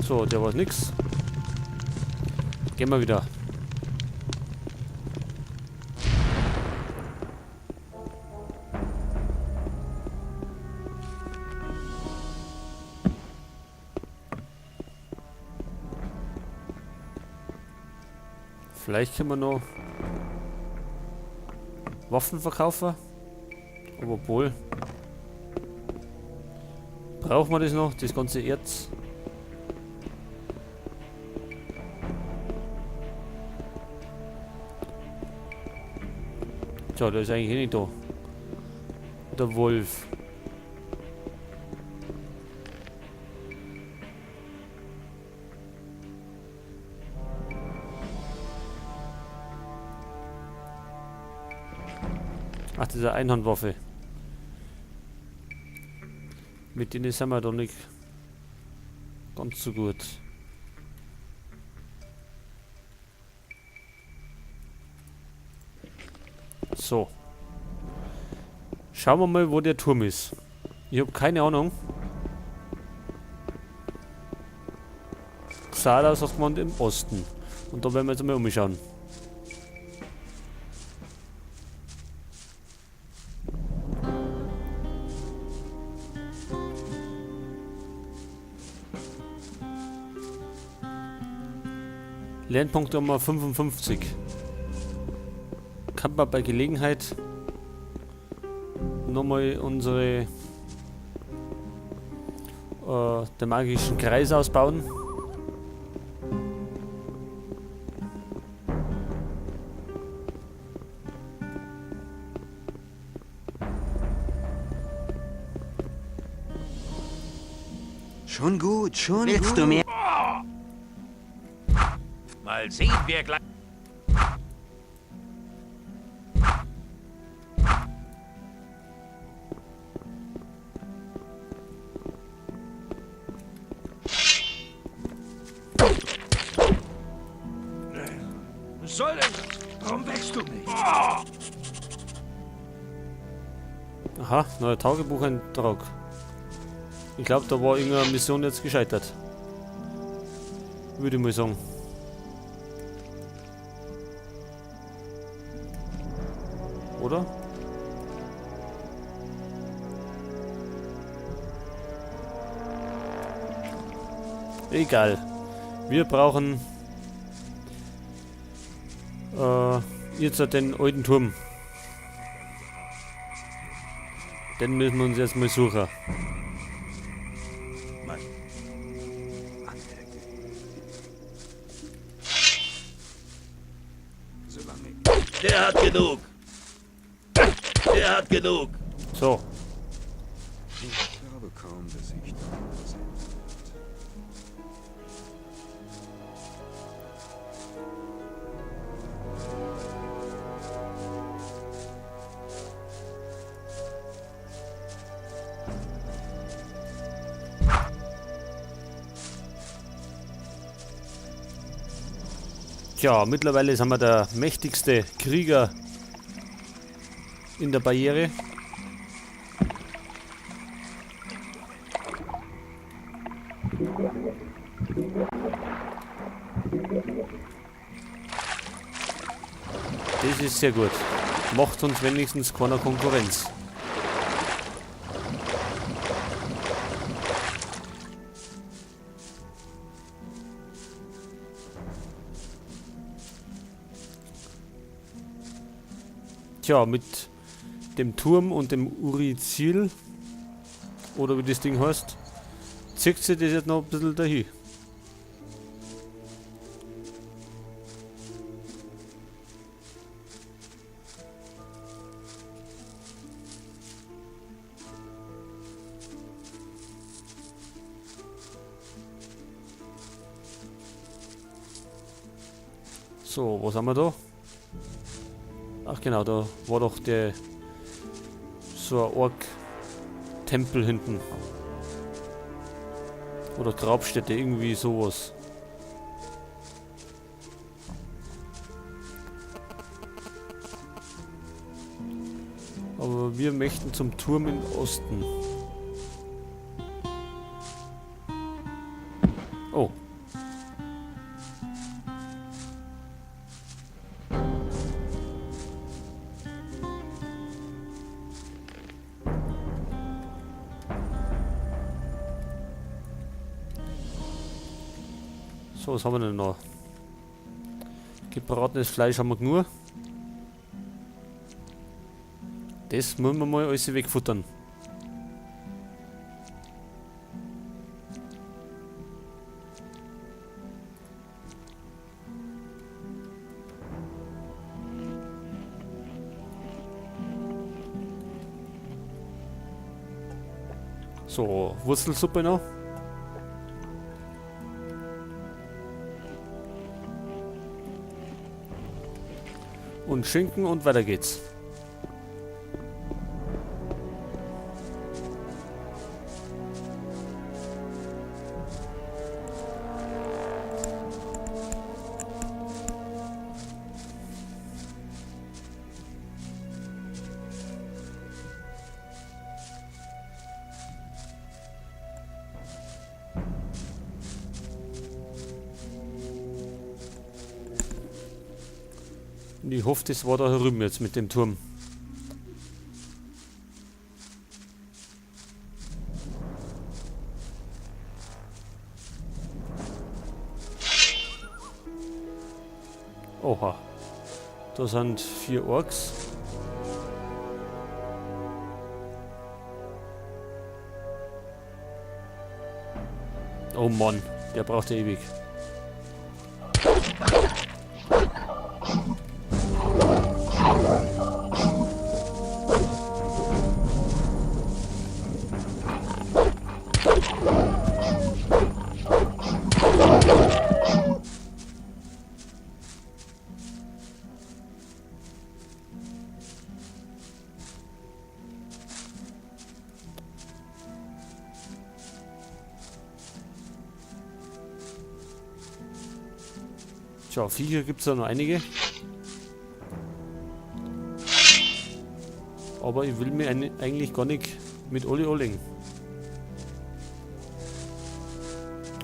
So, der war nix. Gehen wir wieder. Vielleicht können wir noch Waffen verkaufen. Aber obwohl. Brauchen wir das noch? Das ganze Erz? Tja, der ist eigentlich eh nicht da. Der Wolf. Ach, diese Einhandwaffe. Mit denen sind wir doch nicht ganz so gut. So. Schauen wir mal, wo der Turm ist. Ich habe keine Ahnung. Xala sagt man im Osten. Und da werden wir jetzt mal umschauen. Lernpunkt Nummer 55. Kann man bei Gelegenheit nochmal unsere den magischen Kreis ausbauen. Schon gut, schon Willst gut. du mehr? Mal sehen, wer gleich... Was soll denn das? Warum wächst du nicht? Aha, neuer Tagebucheintrag. Ich glaube, da war irgendeine Mission jetzt gescheitert. Würde ich mal sagen. Oder? Egal. Wir brauchen jetzt den alten Turm. Den müssen wir uns jetzt mal suchen. Der hat genug. Der hat genug. So. Ich glaube kaum, dass ich da sein Tja, mittlerweile sind wir der mächtigste Krieger in der Barriere. Das ist sehr gut. Macht uns wenigstens keiner Konkurrenz. Tja, mit dem Turm und dem Urizil, oder wie das Ding heißt, zieht sich das jetzt noch ein bisschen dahin. So, was haben wir da? Ach genau, da war doch der so ein Ork-Tempel hinten. Oder Grabstätte, irgendwie sowas. Aber wir möchten zum Turm im Osten. Oh. So, was haben wir denn noch? Gebratenes Fleisch haben wir genug. Das müssen wir mal alles wegfuttern. So, Wurzelsuppe noch. Und Schinken und weiter geht's. Und ich hoffe, das war da herüben jetzt mit dem Turm. Oha. Da sind 4 Orks. Oh Mann, der braucht ja ewig. Tja, Viecher gibt es da noch einige. Aber ich will mir eigentlich gar nicht mit alle anlegen.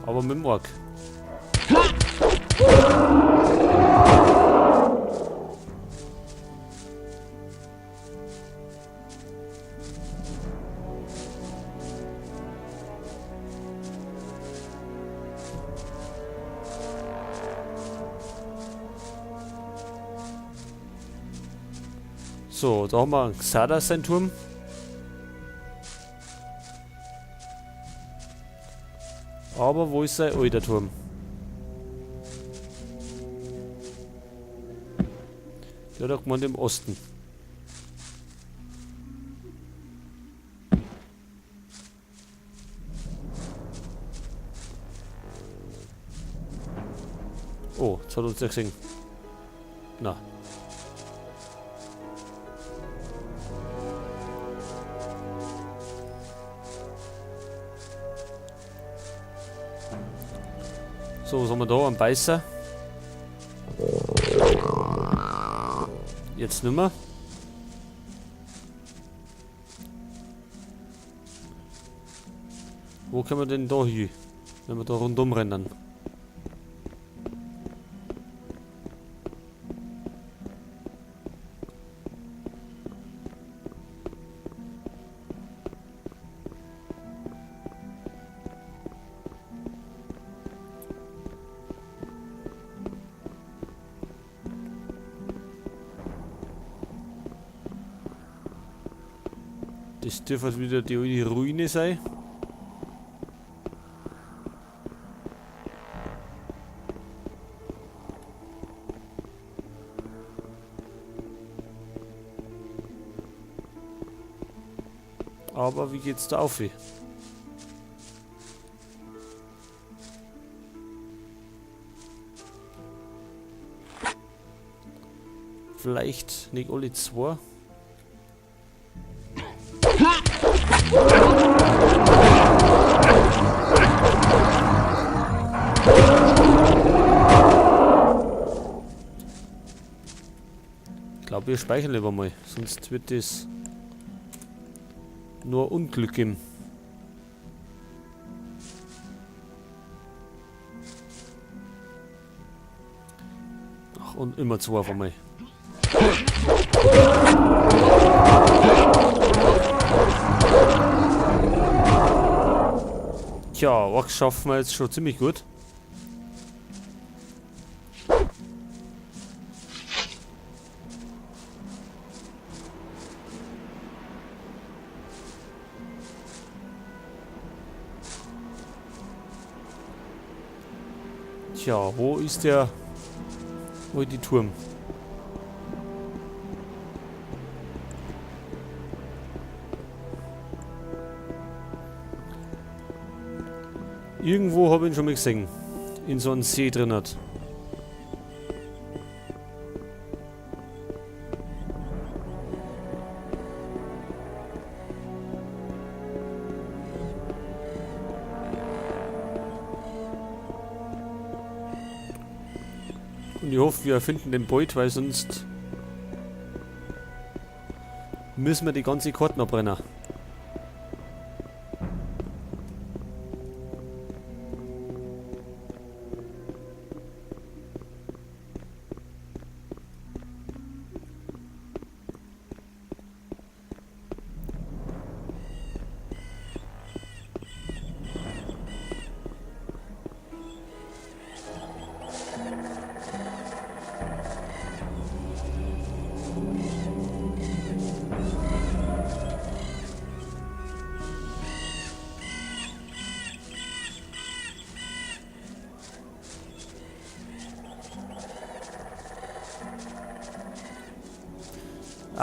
Aber mit dem Ork. So, da haben wir Xardas sein Turm. Aber wo ist sein alter Turm? Der hat auch gemeint im Osten. Oh, jetzt hat uns der gesehen. Na. So, was haben wir da? Ein Beißer. Jetzt nimmer. Wo können wir denn da hin? Wenn wir da rundum rennen. Das dürfte wieder die Ruine sein. Aber wie geht's da auf? Vielleicht nicht alle 2. Ich glaube, wir speichern lieber mal, sonst wird das nur Unglück geben. Ach, und immer zwei von mir. Tja, Orks schaffen wir jetzt schon ziemlich gut. Tja, wo ist der... Wo ist die Turm? Irgendwo habe ich ihn schon mal gesehen. In so einem See drin hat. Und ich hoffe, wir finden den Beut, weil sonst müssen wir die ganze Karte abbrennen.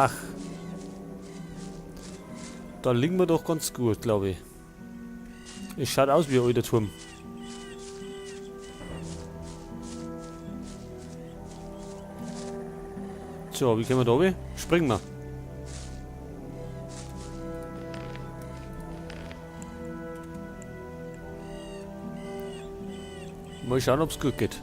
Ach. Da liegen wir doch ganz gut, glaube ich. Es schaut aus wie ein alter Turm. So, wie können wir da oben? Springen wir. Mal schauen, ob es gut geht.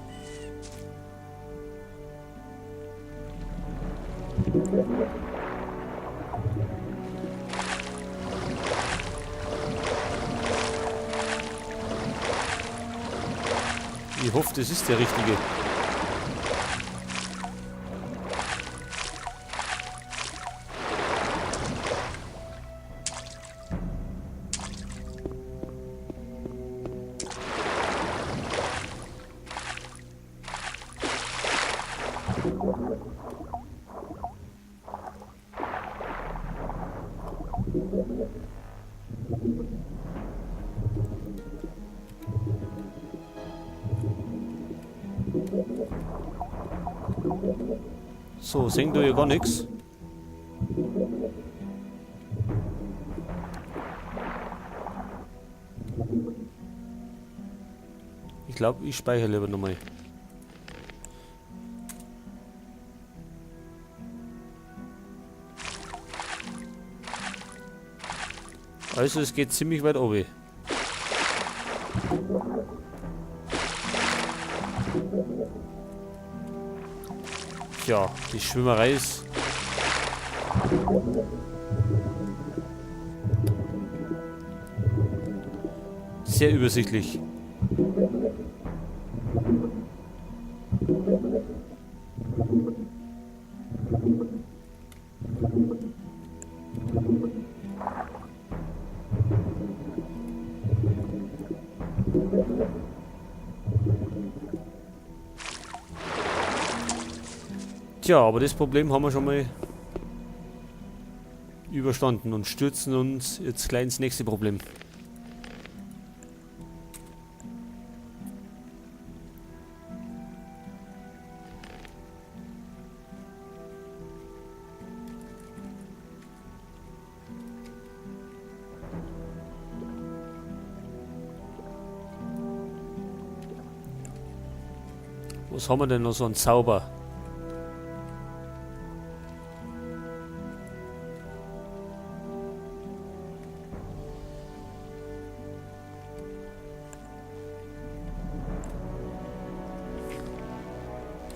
Ich hoffe, das ist der richtige. So, sehen du ja gar nichts. Ich glaube, ich speichere lieber nochmal. Also es geht ziemlich weit oben. Tja, die Schwimmerei ist... sehr übersichtlich. Tja, aber das Problem haben wir schon mal überstanden und stürzen uns jetzt gleich ins nächste Problem. Was haben wir denn noch so an Zauber?